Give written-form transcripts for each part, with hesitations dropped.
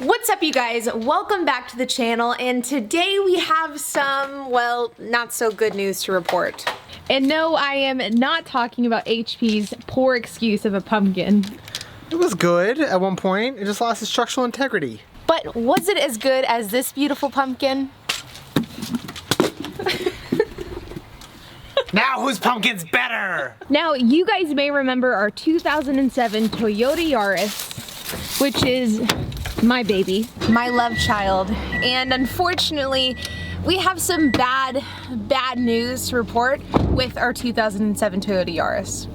What's up, you guys? Welcome back to the channel, and today we have some, well, not so good news to report. And no, I am not talking about HP's poor excuse of a pumpkin. It was good at one point. It just lost its structural integrity. But was it as good as this beautiful pumpkin? Now whose pumpkin's better? Now, you guys may remember our 2007 Toyota Yaris, which is my baby. My love child. And unfortunately, we have some bad news to report with our 2007 Toyota Yaris.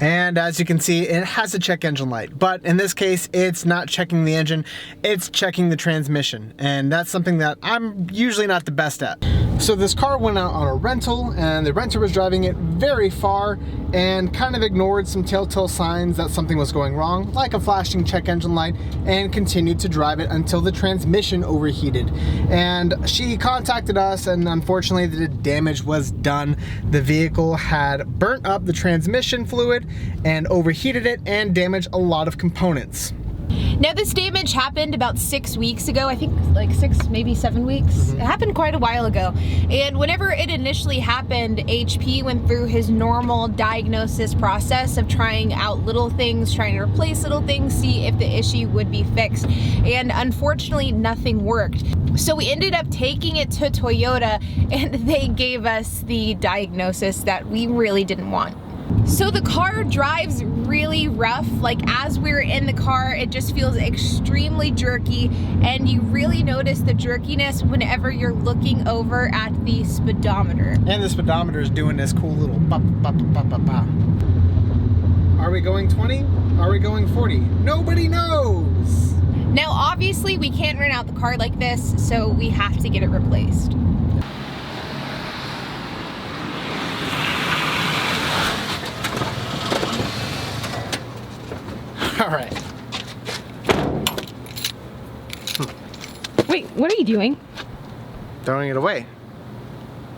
And as you can see, it has a check engine light, but in this case, it's not checking the engine, it's checking the transmission. And that's something that I'm usually not the best at. So this car went out on a rental, and the renter was driving it very far and kind of ignored some telltale signs that something was going wrong, like a flashing check engine light, and continued to drive it until the transmission overheated. And she contacted us, and unfortunately the damage was done. The vehicle had burnt up the transmission fluid and overheated it and damaged a lot of components. Now, this damage happened about 6 weeks ago. I think like 6, maybe 7 weeks. It happened quite a while ago. And whenever it initially happened, HP went through his normal diagnosis process of trying out little things, trying to replace little things, see if the issue would be fixed. And unfortunately, nothing worked. So we ended up taking it to Toyota, and they gave us the diagnosis that we really didn't want. So the car drives really rough. Like, as we're in the car, it just feels extremely jerky, and you really notice the jerkiness whenever you're looking over at the speedometer. And the speedometer is doing this cool little ba ba ba ba ba. Are we going 20? Are we going 40? Nobody knows! Now, obviously, we can't rent out the car like this, so we have to get it replaced. All right. Wait, what are you doing? Throwing it away.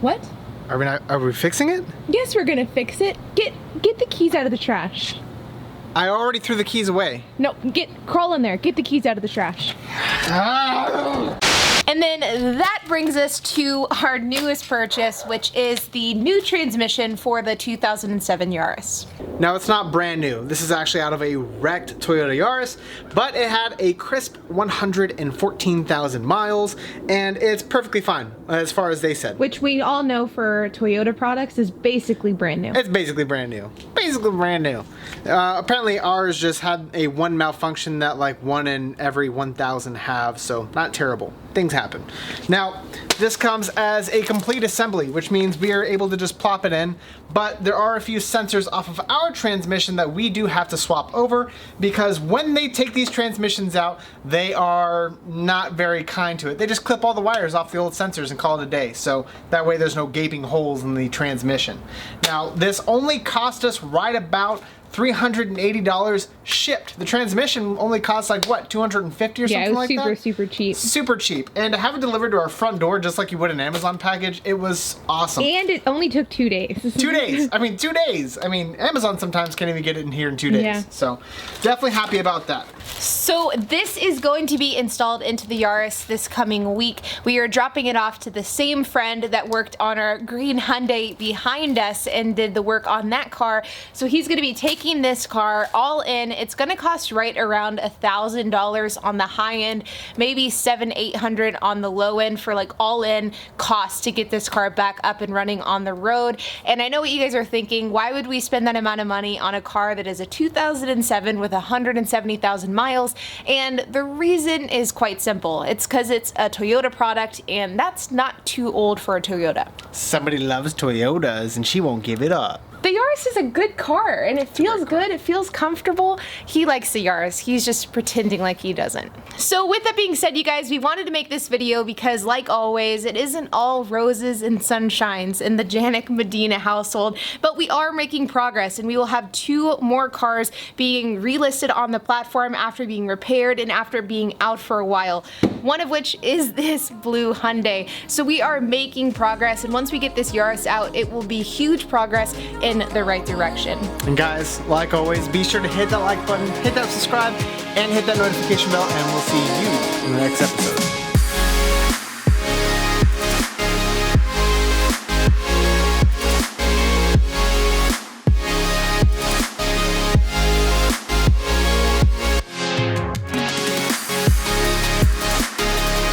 What? Are we fixing it? Yes, we're gonna fix it. Get the keys out of the trash. I already threw the keys away. No, crawl in there. Get the keys out of the trash. Ah! And then that brings us to our newest purchase, which is the new transmission for the 2007 Yaris. Now, it's not brand new. This is actually out of a wrecked Toyota Yaris, but it had a crisp 114,000 miles, and it's perfectly fine, as far as they said. Which we all know for Toyota products is basically brand new. It's basically brand new. Basically brand new. Apparently ours just had a one malfunction that like 1 in every 1,000 have, so not terrible. Things happen. Now, this comes as a complete assembly, which means we are able to just plop it in, but there are a few sensors off of our transmission that we do have to swap over, because when they take these transmissions out, they are not very kind to it. They just clip all the wires off the old sensors and call it a day, so that way there's no gaping holes in the transmission. Now, this only cost us right about $380 shipped. The transmission only costs like what, 250 or something like that? Yeah, it was super cheap. Super cheap. And to have it delivered to our front door just like you would an Amazon package, it was awesome. And it only took 2 days. 2 days. I mean, 2 days. I mean, Amazon sometimes can't even get it in here in 2 days. Yeah. So definitely happy about that. So this is going to be installed into the Yaris this coming week. We are dropping it off to the same friend that worked on our green Hyundai behind us and did the work on that car. So he's going to be taking this car all in. It's going to cost right around $1,000 on the high end, maybe $700-800 on the low end for like all in cost to get this car back up and running on the road. And I know what you guys are thinking, why would we spend that amount of money on a car that is a 2007 with 170,000 miles? And the reason is quite simple. It's because it's a Toyota product, and that's not too old for a Toyota. Somebody loves Toyotas and she won't give it up. The Yaris is a good car, and it feels good, it feels comfortable. He likes the Yaris, he's just pretending like he doesn't. So with that being said, you guys, we wanted to make this video because, like always, it isn't all roses and sunshines in the Janik Medina household, but we are making progress, and we will have 2 more cars being relisted on the platform after being repaired and after being out for a while. One of which is this blue Hyundai. So we are making progress, and once we get this Yaris out, it will be huge progress in in the right direction. And guys, like always, be sure to hit that like button, hit that subscribe, and hit that notification bell, and we'll see you in the next episode.